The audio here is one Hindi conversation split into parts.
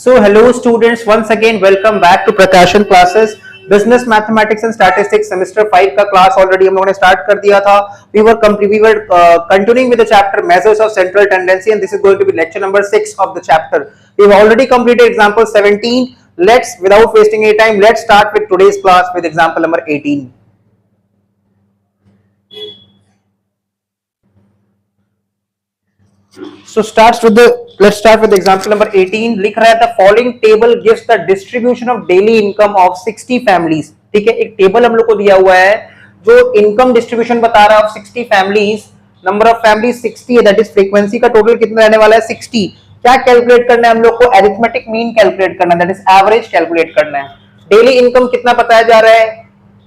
So hello students, once again welcome back to Prakashan classes. Business Mathematics and Statistics semester 5 का class already हम लोगों ने start कर दिया था. We were continuing with the chapter Measures of Central Tendency, and this is going to be lecture number 6 of the chapter. We've already completed example 17. Let's, without wasting any time, let's start with today's class with example number 18. So let's start with example number 18. लिख रहा है the following table gives the distribution of daily income of 60 families. ठीक है, एक टेबल हम लोग को दिया हुआ है जो इनकम डिस्ट्रीब्यूशन बता रहा है of 60 families. Number of families 60 है, दैट इज फ्रीक्वेंसी का टोटल कितना रहने वाला है 60. क्या कैलकुलेट करना है हम लोग को? अरिथमेटिक मीन कैलकुलेट करना है, दैट इज एवरेज कैलकुलेट करना है. डेली इनकम कितना बताया जा रहा है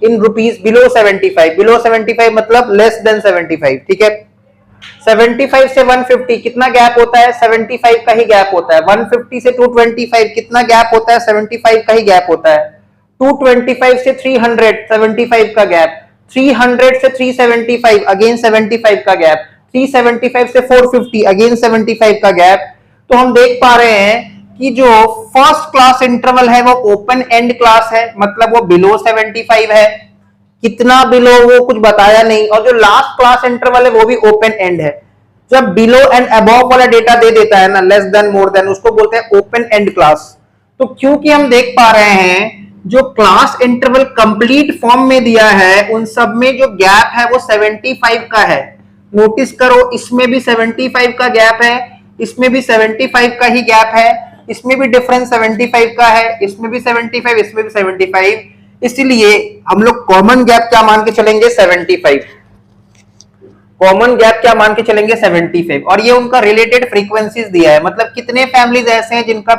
इन रुपीज? बिलो 75. बिलो 75 मतलब लेस देन 75. ठीक है, 75 से 150 कितना गैप होता है? 75 का ही गैप होता है. 150 से 225 कितना गैप होता है? 75 का ही गैप होता है. 225 से 300 75 का गैप. 300 से 375 अगेन 75 का गैप. 375 से 450 अगेन 75 का गैप. तो हम देख पा रहे हैं कि जो फर्स्ट क्लास इंटरवल है वो ओपन एंड क्लास है, मतलब वो बिलो 75 है. कितना बिलो वो कुछ बताया नहीं. और जो लास्ट क्लास इंटरवल है वो भी ओपन एंड है. जब बिलो एंड अबव वाला डेटा दे देता है ना, लेस देन मोर देन, उसको बोलते हैं ओपन एंड क्लास. तो क्योंकि हम देख पा रहे हैं जो क्लास इंटरवल कंप्लीट फॉर्म में दिया है उन सब में जो गैप है वो 75 का है. नोटिस करो, इसमें भी 75 का गैप है, इसमें भी 75 का ही गैप है, इसमें भी डिफरेंस 75 का है, इसमें भी 75, इसमें भी 75. इसलिए हम लोग कॉमन गैप क्या मान के चलेंगे? 75. कॉमन गैप क्या मान के चलेंगे? 75. और ये उनका रिलेटेड फ्रीक्वेंसीज दिया है, मतलब कितने फैमिलीज ऐसे हैं जिनका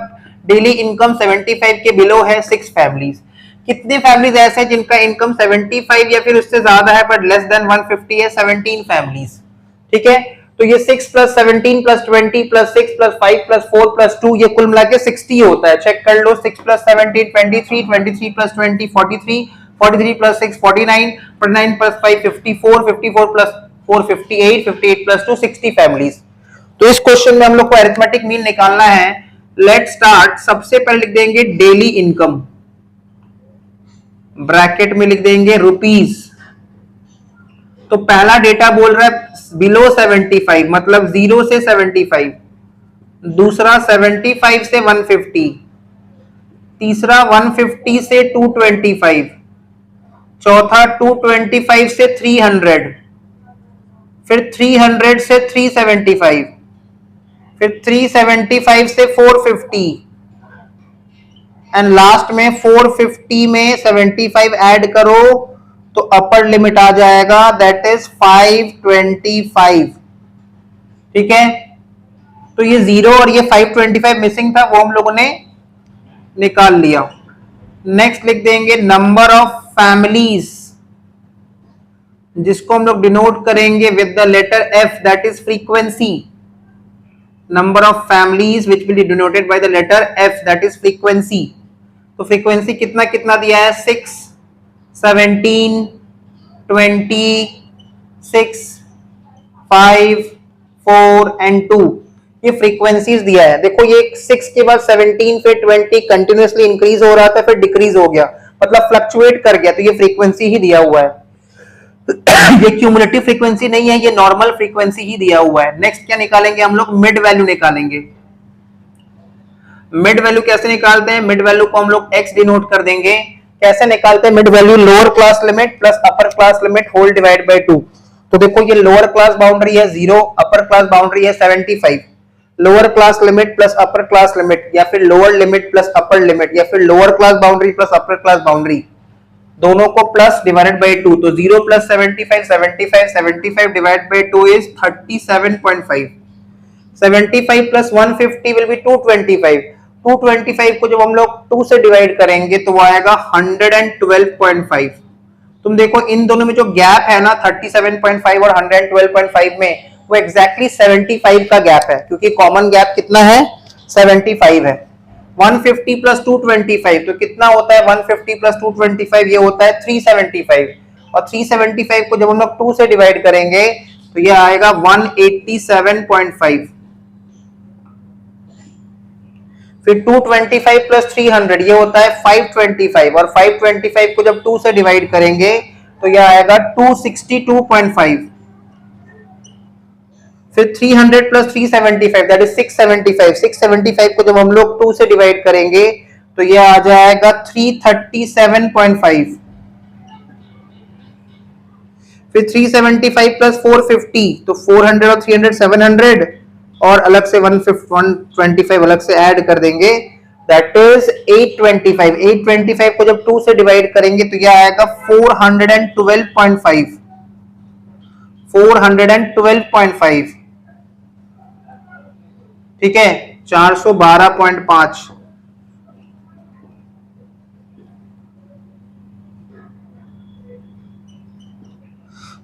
डेली इनकम 75 के बिलो है? 6 फैमिलीज. कितने फैमिलीज ऐसे हैं जिनका इनकम 75 या फिर उससे ज्यादा है बट लेस देन 150 है? 17 फैमिलीज. ठीक है, तो ये 6 plus 17 plus 20 plus 6 plus 5 plus 4 plus 2 ये कुल मिला के 60 होता है. चेक कर लो. 6 plus 17 23, 23 plus 20 43, 43 plus 6 49, 49 plus 5 54, 54 plus 4 58, 58 plus 2 60 families. तो इस क्वेश्चन में हम लोग को अरिथमेटिक मीन निकालना है. Let's start. सबसे पहले लिख देंगे डेली इनकम, ब्रैकेट में लिख देंगे रुपीज. तो पहला डेटा बोल रहा है बिलो 75 मतलब 0 से 75, दूसरा 75 से 150, तीसरा 150 से 225, चौथा 225 से 300, फिर 300 से 375, फिर 375 से 450 एंड लास्ट में 450 में 75 ऐड करो तो अपर लिमिट आ जाएगा, दैट इज 525. ठीक है, तो ये 0 और ये 525 मिसिंग था, वो हम लोगों ने निकाल लिया. नेक्स्ट लिख देंगे नंबर ऑफ फैमिलीज, जिसको हम लोग डिनोट करेंगे with the letter F, that is frequency. Number of families which will be denoted by the letter F, that is frequency. तो फ्रीक्वेंसी कितना कितना दिया है? 6 17 20 6 5 4 एंड 2 ये फ्रीक्वेंसीज दिया है. देखो ये 6 के बाद 17 फिर 20 कंटिन्यूअसली इंक्रीज हो रहा था, फिर डिक्रीज हो गया, मतलब फ्लक्चुएट कर गया. तो ये फ्रीक्वेंसी ही दिया हुआ है. ये क्यूमुलेटिव फ्रीक्वेंसी नहीं है, ये नॉर्मल फ्रीक्वेंसी ही दिया हुआ है. नेक्स्ट क्या निकालेंगे हम लोग? मिड वैल्यू निकालेंगे. मिड वैल्यू कैसे निकालते हैं? मिड वैल्यू को हम लोग x डिनोट कर देंगे. कैसे निकालते हैं mid value? Lower class limit plus upper class limit whole divide by 2. तो देखो ये लोअर क्लास बाउंड्री है 0, अपर क्लास बाउंड्री है 75. Lower class limit plus upper class limit या फिर lower limit plus upper limit या फिर lower class boundary plus upper class boundary, दोनों को प्लस डिवाइडेड बाय 2. तो 0 plus 75 75, 75 divided by 2 is 37.5. 75 plus 150 will be 225. 225 को जब हम लोग 2 से डिवाइड करेंगे तो वो आएगा 112.5. तुम देखो इन दोनों में जो गैप है ना 37.5 और 112.5 में, वो एग्जैक्टली 75 का गैप है, क्योंकि कॉमन गैप कितना है? 75 है. 150 प्लस 225 तो कितना होता है? 150 प्लस 225 ये होता है 375. और 375 को जब हम लोग 2 से डिवाइड करेंगे तो ये आएगा 187.5. फिर 225 प्लस 300 ये होता है 525, और 525 को जब 2 से डिवाइड करेंगे तो यह आएगा 262.5। फिर 300 प्लस 375 दैट इज 675। 675 को जब हम लोग 2 से डिवाइड करेंगे तो यह आ जाएगा 337.5। फिर 375 प्लस 450 तो 400 और 300 700, और अलग से 125 अलग से ऐड कर देंगे, दैट इज 825। 825 को जब 2 से डिवाइड करेंगे तो यह आएगा 412.5। 412.5, ठीक है, 412.5।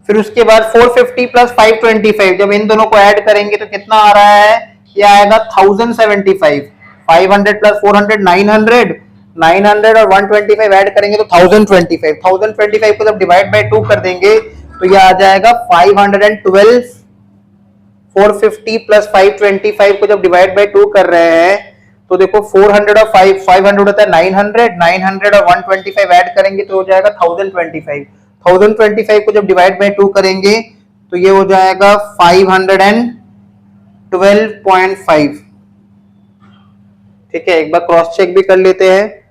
फिर उसके बाद 450 प्लस 525 जब इन दोनों को ऐड करेंगे तो कितना आ रहा है, ये आएगा 1075। 500 प्लस 400 900, 900 और 125 ऐड करेंगे तो 1025। 1025 को जब डिवाइड बाय 2 कर देंगे तो ये आ जाएगा 512। 450 प्लस 525 को जब डिवाइड बाय 2 कर रहे हैं तो देखो 400 और 500 होता है 900, 900 और 125 ऐड करेंगे तो हो जाएगा 1025। 1025 को जब डिवाइड बाय 2 करेंगे तो ये हो जाएगा 512.5। ठीक है, एक बार क्रॉस चेक भी कर लेते हैं।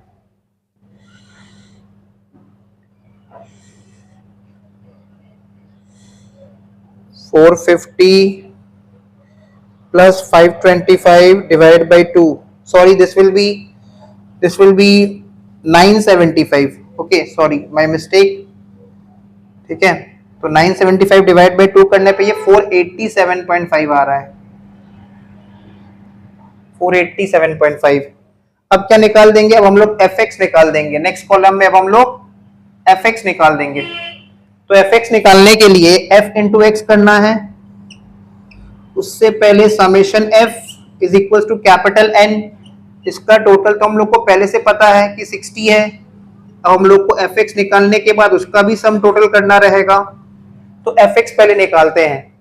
$450 plus 525 divided by 2. Sorry, this will be 975. Okay, sorry, my mistake. ठीक है, तो 975 डिवाइड बाय 2 करने पे ये 487.5 आ रहा है। 487.5। अब क्या निकाल देंगे, अब हम लोग fx निकाल देंगे। नेक्स्ट कॉलम में अब हम लोग fx निकाल देंगे। तो fx निकालने के लिए f इंटू एक्स करना है। उससे पहले summation f is equal to capital N। इसका टोटल तो हम लोग को पहले से पता है कि 60 है। अब हम लोग को fx निकालने के बाद उसका भी सम टोटल करना रहेगा, तो fx पहले निकालते हैं।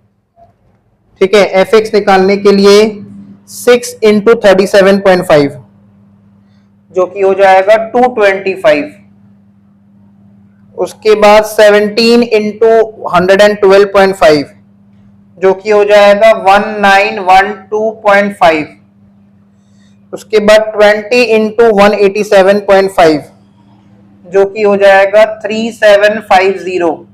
ठीक है, fx निकालने के लिए 6 इंटू 37.5 जो कि हो जाएगा 225। उसके बाद 17 इंटू 112.5 जो कि हो जाएगा 1912.5। उसके बाद 20 इंटू 187.5 जो कि हो जाएगा 3750।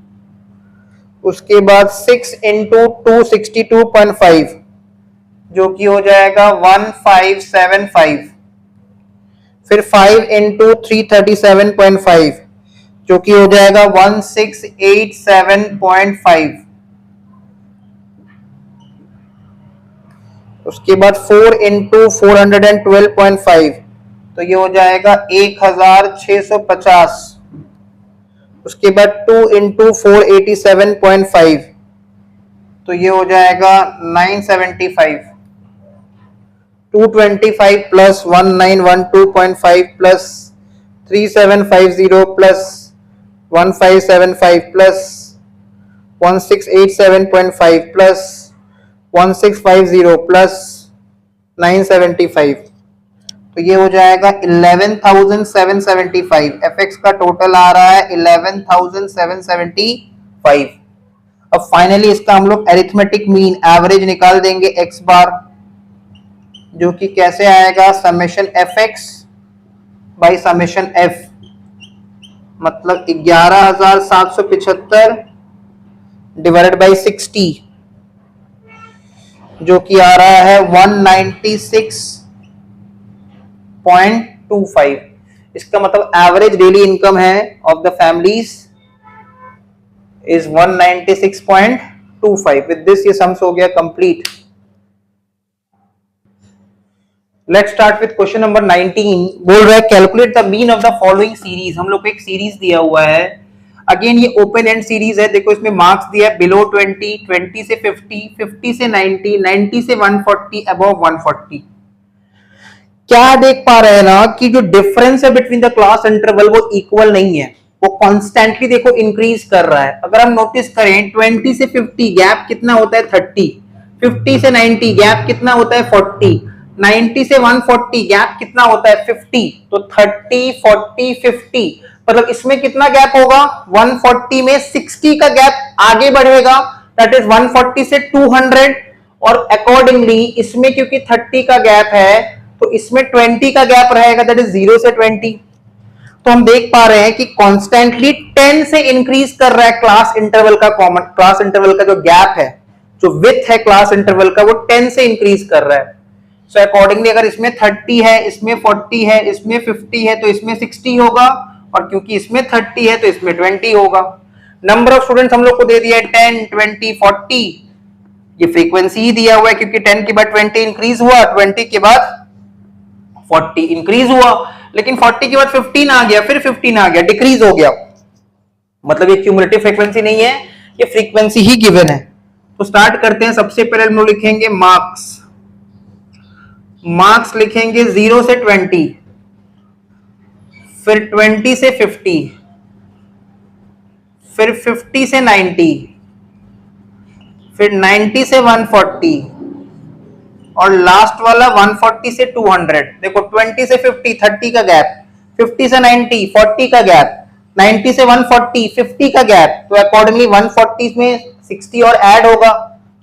उसके बाद 6 इंटू 262.5 जो कि हो जाएगा 1575। फिर 5 इंटू 337.5 जो कि हो जाएगा 1687.5। उसके बाद 4 इंटू 412.5 तो ये हो जाएगा 1650। उसके बाद 2 इंटू 487.5 तो ये हो जाएगा 975। 225 plus 1912.5 plus 3750 plus 1575 plus 1687.5 plus 1650 plus 975 तो ये हो जाएगा 11,775। fx का टोटल आ रहा है 11,775। अब फाइनली इसका हम लोग अरिथमेटिक मीन एवरेज निकाल देंगे x बार, जो कि कैसे आएगा, summation fx by summation f, मतलब 11,775 डिवाइडेड बाई 60 जो कि आ रहा है 196.25। इसका मतलब एवरेज डेली इनकम है of the families is 196.25। With this ये सम्स हो गया complete. Let's start with question number 19। बोल रहा है calculate the mean of the following series. हम लोग को एक सीरीज दिया हुआ है, अगेन ये ओपन एंड सीरीज है। देखो इसमें मार्क्स दिया है बिलो 20, 20 से 50, 50 से 90, 90 से 140, अबव 140। क्या देख पा रहे हैं ना कि जो डिफरेंस है बिटवीन द क्लास इंटरवल वो इक्वल नहीं है, वो कॉन्स्टेंटली देखो इंक्रीज कर रहा है। अगर हम नोटिस करें 20 से 50 गैप कितना होता है 30, 50 से 90 गैप कितना होता है 40, 90 से 140 गैप कितना होता है 50, तो 30 40 50, मतलब इसमें कितना गैप होगा 140 में 60 का गैप आगे बढ़ेगा, दैट इज 140 से 200, और अकॉर्डिंगली इसमें क्योंकि 30 का गैप है तो इसमें 20 का गैप रहेगा, दैट इज 0 से 20। तो हम देख पा रहे हैं कि कॉन्स्टेंटली 10 से इंक्रीज कर रहा है क्लास इंटरवल का, कॉमन क्लास इंटरवल का जो गैप है, जो विड्थ है क्लास इंटरवल का, वो 10 से इंक्रीज कर रहा है। सो अकॉर्डिंगली अगर इसमें 30 है, इसमें 40 है, इसमें 50 है, तो इसमें 60 होगा, और क्योंकि इसमें 30 है तो इसमें 20 होगा। नंबर ऑफ स्टूडेंट्स हम लोग को दे दिया है 10 20 40, ये फ्रीक्वेंसी ही दिया हुआ है क्योंकि 10 के बाद 20 इंक्रीज हुआ, 20 के बाद 40 इंक्रीज हुआ, लेकिन 40 के बाद 15 आ गया, फिर 15 आ गया, डिक्रीज हो गया, मतलब ये क्यूमुलेटिव फ्रीक्वेंसी नहीं है, ये फ्रीक्वेंसी ही गिवन है। तो स्टार्ट करते हैं। सबसे पहले हम लोग लिखेंगे मार्क्स। मार्क्स लिखेंगे 0 से 20, फिर 20 से 50, फिर 50 से 90, फिर 90 से 140, और लास्ट वाला 140 से 200। देखो 20 से 50 30 का गैप, 50 से 90 40 का गैप, 90 से 140 50 का गैप, तो अकॉर्डिंगली 140 में 60 और ऐड होगा,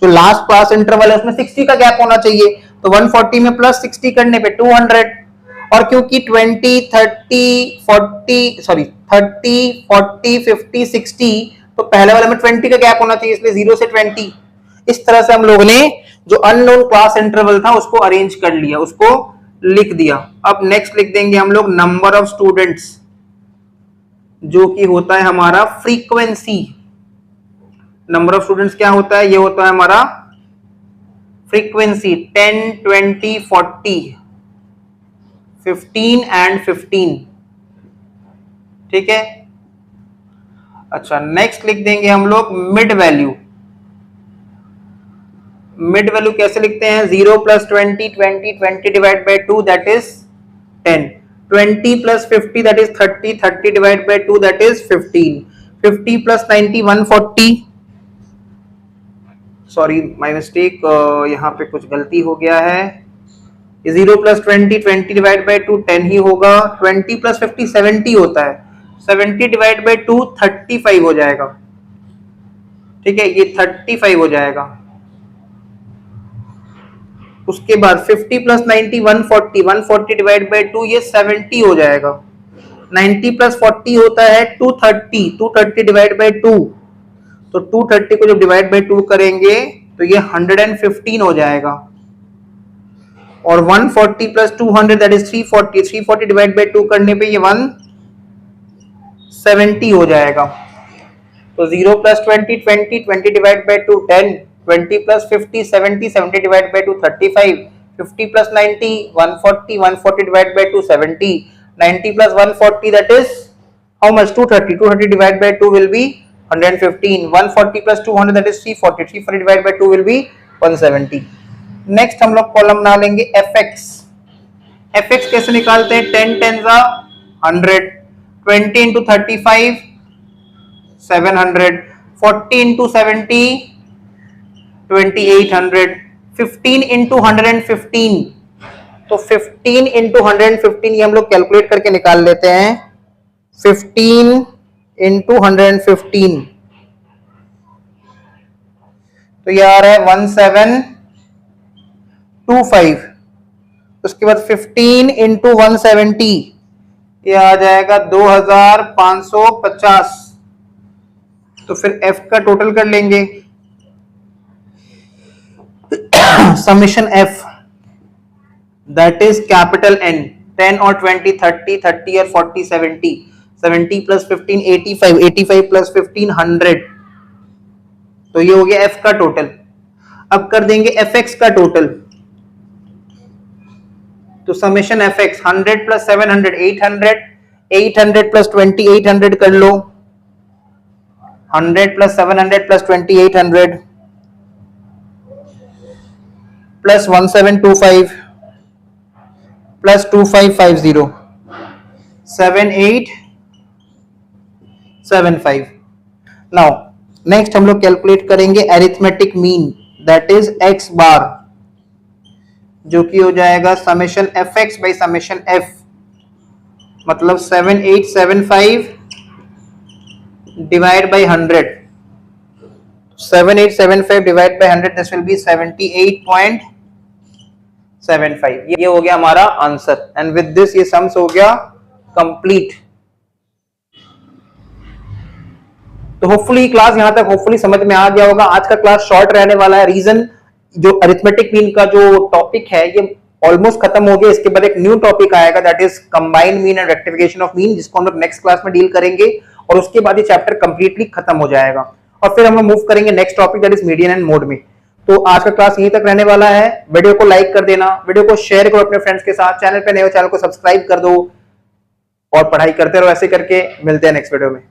जो लास्ट क्लास इंटरवल है उसमें 60 का गैप होना चाहिए, तो 140 में प्लस 60 करने पे 200, और क्योंकि 20 30 40 सॉरी 30 40 50 60, तो पहले वाले में 20 का गैप होना चाहिए, इसलिए 0 से 20। इस तरह से हम लोग ने जो अननोन क्लास इंटरवल था उसको अरेंज कर लिया, उसको लिख दिया। अब नेक्स्ट लिख देंगे हम लोग नंबर ऑफ स्टूडेंट्स, जो कि होता है हमारा फ्रीक्वेंसी। नंबर ऑफ स्टूडेंट्स क्या होता है, ये होता है हमारा फ्रीक्वेंसी, 10 20 40 15 एंड 15, ठीक है। अच्छा, नेक्स्ट लिख देंगे हम लोग मिड वैल्यू। मिड वैल्यू कैसे लिखते हैं, 0 plus 20 20 20 divide by 2 that is 10, 20 plus 50 that is 30 30 divide by 2 that is 15, 50 plus 90 140, sorry my mistake, यहाँ पे कुछ गलती हो गया है, 0 प्लस 20 20 डिवाइड बाई 2 10 ही होगा, 20 प्लस 50 70 होता है, 70 डिवाइड बाई 2 35 हो जाएगा, ठीक है, ये 35 हो जाएगा। उसके बाद 50 प्लस 90 140, 140 डिवाइड बाई 2 ये 70 हो जाएगा, 90 प्लस 40 होता है 230, 230 डिवाइड बाई 2, तो 230 को जब डिवाइड बाई 2 करेंगे तो ये 115 हो जाएगा, और 140 plus 200 that is 340, 340 divide by 2 करने पे ये 170 हो जाएगा। तो 0 plus 20 20 20 divide by 2 10, 20 plus 50 70, 70 divided by 2 35, 50 plus 90 140, 140 divided by 2 70, 90 plus 140 that is how much, 230, 230 divided by 2 will be 115, 140 plus 200 that is 340, 340 divided by 2 will be 170। Next हम लोग कॉलम बना लेंगे fx। fx कैसे निकालते हैं, 10 10 100, 20 into 35 700, 40 into 70 2800, 15 into 115, तो 15 into 115 ये हम लोग कैलकुलेट करके निकाल लेते हैं, 15 into 115 तो ये आ रहा है 1725, उसके बाद 15 into 170 ये आ जाएगा 2550, तो फिर f का टोटल कर लेंगे, summation f that is capital N, 10 or 20 30 30 or 40 70, 70 plus 15 85, 85 plus 15 100, तो ये हो गया f का टोटल। अब कर देंगे fx का टोटल, तो summation fx 100 plus 700 800, 800 plus 20 800 कर लो, 100 plus 700 plus 20 800 plus 1725 plus 2550 7875। Now next हम लोग कैलकुलेट करेंगे arithmetic mean, that is x बार। जो कि हो जाएगा summation F x by summation F, मतलब 7875 divide by 100, 7875 divide by 100, this will be 78.75। ये हो गया हमारा आंसर एंड विद दिस ये सम्स हो गया कंप्लीट। तो होपफुली क्लास यहां तक होपफुली समझ में आ गया होगा। आज का क्लास शॉर्ट रहने वाला है, रीजन जो अरिथमेटिक मीन का जो टॉपिक है ये ऑलमोस्ट खत्म हो गया। इसके बाद एक न्यू टॉपिक आएगा that is combined mean and rectification of mean, जिसको हम लोग नेक्स्ट क्लास में डील करेंगे और उसके बाद ये चैप्टर कंप्लीटली खत्म हो जाएगा और फिर हम लोग मूव करेंगे next topic that is median and mode में। तो आज का क्लास यहीं तक रहने वाला है। वीडियो को लाइक कर देना, वीडियो को शेयर करो अपने फ्रेंड्स के साथ, चैनल पे नए हो चैनल को सब्सक्राइब कर दो और पढ़ाई करते रहो। ऐसे करके मिलते हैं नेक्स्ट वीडियो में।